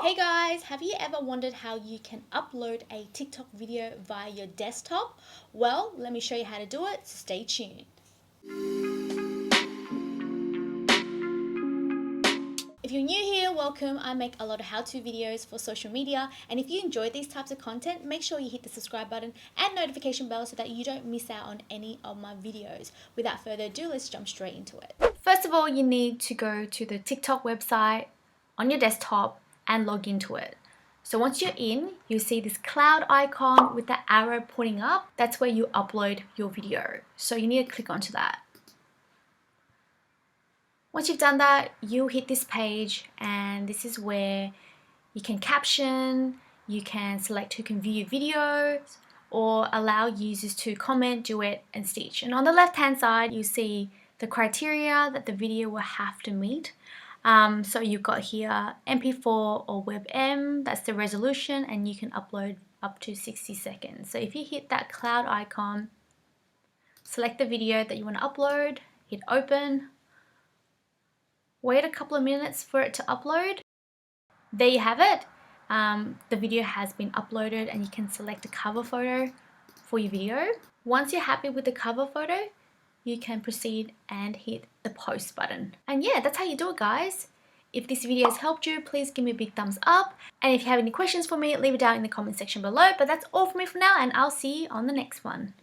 Hey guys, have you ever wondered how you can upload a TikTok video via your desktop? Well, let me show you how to do it, so stay tuned. If you're new here, welcome. I make a lot of how-to videos for social media, and if you enjoy these types of content, make sure you hit the subscribe button and notification bell so that you don't miss out on any of my videos. Without further ado, let's jump straight into it. First of all, you need to go to the TikTok website on your desktop and log into it. So once you're in, you see this cloud icon with the arrow pointing up. That's where you upload your video. So you need to click onto that. Once you've done that, you'll hit this page, and this is where you can caption, you can select who can view your videos, or allow users to comment, duet, and stitch. And on the left-hand side, you see the criteria that the video will have to meet. So you've got here MP4 or WebM, that's the resolution, and you can upload up to 60 seconds. So if you hit that cloud icon, select the video that you want to upload, hit open, wait a couple of minutes for it to upload. There you have it. The video has been uploaded, and you can select a cover photo for your video. Once you're happy with the cover photo, you can proceed and hit the post button. And yeah, that's how you do it, guys. If this video has helped you, please give me a big thumbs up. And if you have any questions for me, leave it down in the comment section below. But that's all from me for now, and I'll see you on the next one.